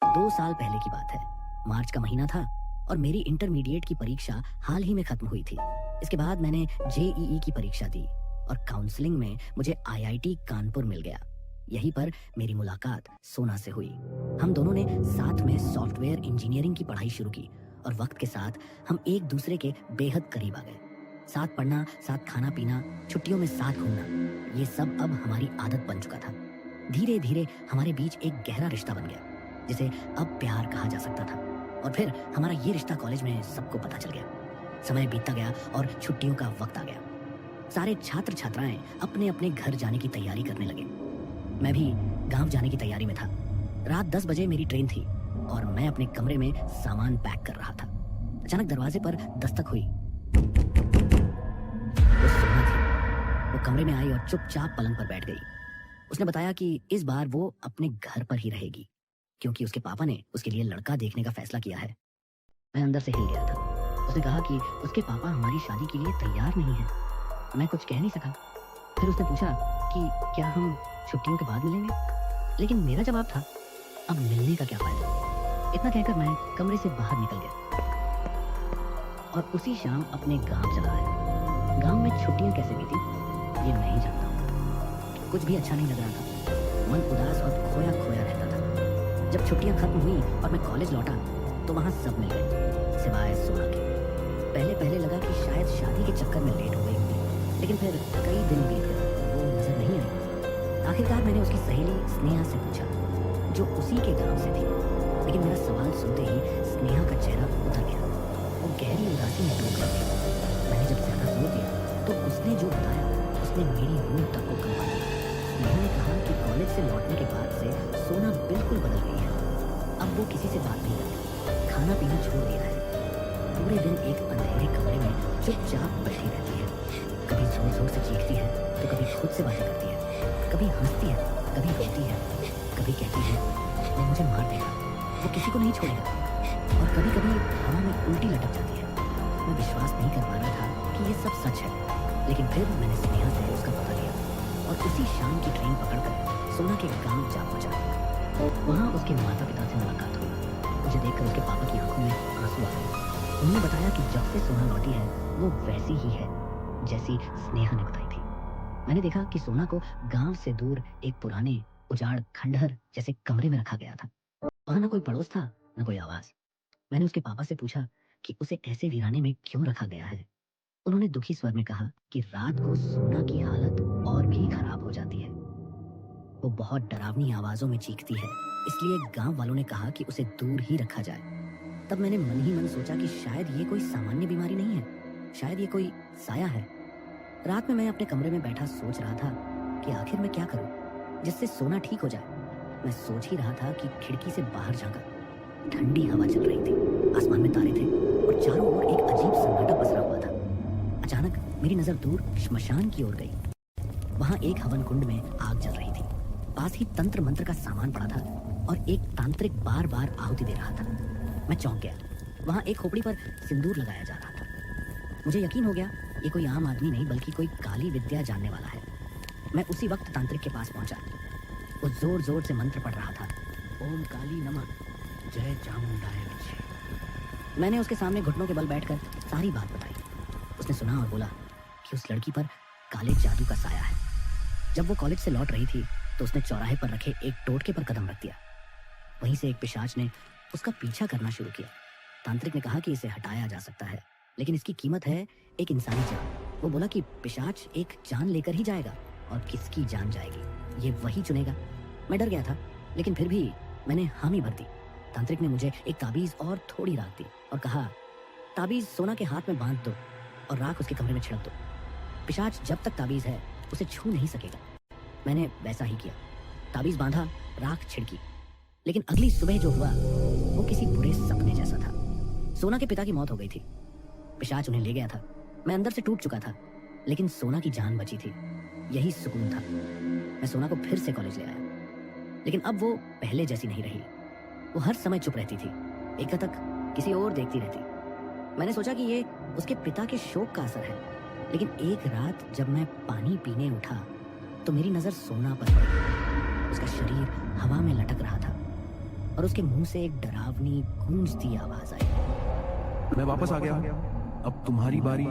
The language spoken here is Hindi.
2 साल पहले की बात है। मार्च का महीना था और मेरी इंटरमीडिएट की परीक्षा हाल ही में खत्म हुई थी। इसके बाद मैंने जेईई की परीक्षा दी और काउंसलिंग में मुझे आईआईटी कानपुर मिल गया। यहीं पर मेरी मुलाकात सोना से हुई। हम दोनों ने साथ में सॉफ्टवेयर इंजीनियरिंग की पढ़ाई शुरू की और वक्त के साथ हम एक दूसरे के बेहद करीब आ गए। साथ पढ़ना, साथ खाना पीना, छुट्टियों में साथ घूमना, ये सब अब हमारी आदत बन चुका था। धीरे धीरे हमारे बीच एक गहरा रिश्ता बन गया जिसे अब प्यार कहा जा सकता था। और फिर हमारा ये रिश्ता कॉलेज में सबको पता चल गया। समय बीतता गया और छुट्टियों का वक्त आ गया। सारे छात्र छात्राएं अपने अपने घर जाने की तैयारी करने लगे। मैं भी गांव जाने की तैयारी में था। रात 10 बजे मेरी ट्रेन थी और मैं अपने कमरे में सामान पैक कर रहा था। अचानक दरवाजे पर दस्तक हुई। वो सोना थी। वो कमरे में आई और चुपचाप पलंग पर बैठ गई। उसने बताया कि इस बार वो अपने घर पर ही रहेगी क्योंकि उसके पापा ने उसके लिए लड़का देखने का फैसला किया है। मैं अंदर से हिल गया था। उसने कहा कि उसके पापा हमारी शादी के लिए तैयार नहीं हैं। मैं कुछ कह नहीं सका। फिर उसने पूछा कि क्या हम छुट्टियों के बाद मिलेंगे, लेकिन मेरा जवाब था अब मिलने का क्या फायदा। इतना कहकर मैं कमरे से बाहर निकल गया और उसी शाम अपने गांव चला आया। गांव में छुट्टियां कैसे बीती ये मैं ही जानता हूँ। कुछ भी अच्छा नहीं लग रहा था। मन उदास और खोया खोया रहता था। जब छुट्टियां खत्म हुई और मैं कॉलेज लौटा तो वहां सब मिल गए सिवाय सोना के। पहले पहले लगा कि शायद शादी के चक्कर में लेट हो गई होगी, लेकिन फिर कई दिन बीत गए, वो नजर नहीं आई। आखिरकार मैंने उसकी सहेली स्नेहा से पूछा जो उसी के गांव से थी, लेकिन मेरा सवाल सुनते ही स्नेहा का चेहरा उतर गया। वो गहरी उदासी में डूब गई। मैंने जब ज्यादा जोर दिया तो उसने जो बताया उसने मेरी रूह तक को कंपा दिया। स्नेहा ने कहा कि कॉलेज से लौटने के बाद से सोना बिल्कुल बदल गई है। अब वो किसी से बात नहीं करती, खाना पीना छोड़ दिया है। पूरे दिन एक अंधेरे कमरे में चुपचाप बैठी रहती है। कभी जोर जोर से चीखती है तो कभी खुद से बातें करती है। कभी हंसती है, कभी रोती है, कभी कहती है वो मुझे मार देगा, वो किसी को नहीं छोड़ेगा, और कभी कभी हवा में उल्टी लटक जाती है। मैं विश्वास नहीं कर पा रहा था कि ये सब सच है, लेकिन फिर मैंने स्नेहा से उसका पता लिया और उसी शाम की ट्रेन पकड़कर सोना के गांव जा पहुंचा। वहां उसके माता पिता से मुलाकात हुई। मुझे देखकर उसके पापा की आंखों में आंसू आ गए। उन्होंने बताया कि जब से सोना लौटी है वो वैसी ही है जैसी स्नेहा ने बताई थी। मैंने देखा कि सोना को गांव से दूर एक पुराने उजाड़ खंडहर जैसे कमरे में रखा गया था। वहां न कोई पड़ोस था, न कोई आवाज। मैंने उसके पापा से पूछा कि उसे ऐसे वीराने में क्यों रखा गया है। उन्होंने दुखी स्वर में कहा कि रात को सोना की हालत और भी खराब हो जाती है। वो बहुत डरावनी आवाजों में चीखती है, इसलिए गांव वालों ने कहा कि उसे दूर ही रखा जाए। तब मैंने मन ही मन सोचा कि शायद ये कोई सामान्य बीमारी नहीं है, शायद ये कोई साया है। रात में मैं अपने कमरे में बैठा सोच रहा था कि आखिर मैं क्या करूं जिससे सोना ठीक हो जाए। मैं सोच ही रहा था कि खिड़की से बाहर झांका। ठंडी हवा चल रही थी, आसमान में तारे थे और चारों ओर एक अजीब सन्नाटा पसरा हुआ था। अचानक मेरी नजर दूर श्मशान की ओर गई। वहां एक हवन कुंड में आग जल रही थी। पास ही तंत्र मंत्र का सामान पड़ा था और एक तांत्रिक बार बार आहुति दे रहा था। मैं चौंक गया। वहां एक खोपड़ी पर सिंदूर लगाया जा रहा था। मुझे यकीन हो गया ये कोई आम आदमी नहीं बल्कि कोई काली विद्या जानने वाला है। मैं उसी वक्त तांत्रिक के पास पहुंचा। वो जोर जोर से मंत्र पढ़ रहा था। ओम काली नमः, जय चामुंडाय विचे। मैंने उसके सामने घुटनों के बल बैठकर सारी बात बताई। उसने सुना और बोला कि उस लड़की पर काले जादू का साया है। जब वो कॉलेज से लौट रही थी तो उसने चौराहे पर रखे एक टोटके पर कदम रख दिया। वहीं से एक पिशाच ने उसका पीछा करना शुरू किया। तांत्रिक ने कहा कि इसे हटाया जा सकता है, लेकिन इसकी कीमत है एक इंसानी जान। वो बोला कि पिशाच एक जान लेकर ही जाएगा और किसकी जान जाएगी ये वही चुनेगा। मैं डर गया था, लेकिन फिर भी मैंने हामी भर दी। तांत्रिक ने मुझे एक ताबीज और थोड़ी राख दी और कहा, ताबीज सोना के हाथ में बांध दो और राख उसके कमरे में छिड़क दो। पिशाच जब तक ताबीज है उसे छू नहीं सकेगा। मैंने वैसा ही किया। ताबीज बांधा, राख छिड़की, लेकिन अगली सुबह जो हुआ वो किसी बुरे सपने जैसा था। सोना के पिता की मौत हो गई थी। पिशाच उन्हें ले गया था। मैं अंदर से टूट चुका था, लेकिन सोना की जान बची थी। यही सुकून था। मैं सोना को फिर से कॉलेज ले आया, लेकिन अब वो पहले जैसी नहीं रही। वो हर समय चुप रहती थी, एकटक किसी और देखती रहती। मैंने सोचा कि ये उसके पिता के शोक का असर है, लेकिन एक रात जब मैं पानी पीने उठा तो मेरी नजर सोना पर पड़ी। उसका शरीर हवा में लटक रहा था और उसके मुंह से एक डरावनी गूंजती आवाज आई। मैं वापस आ गया, अब तुम्हारी बारी।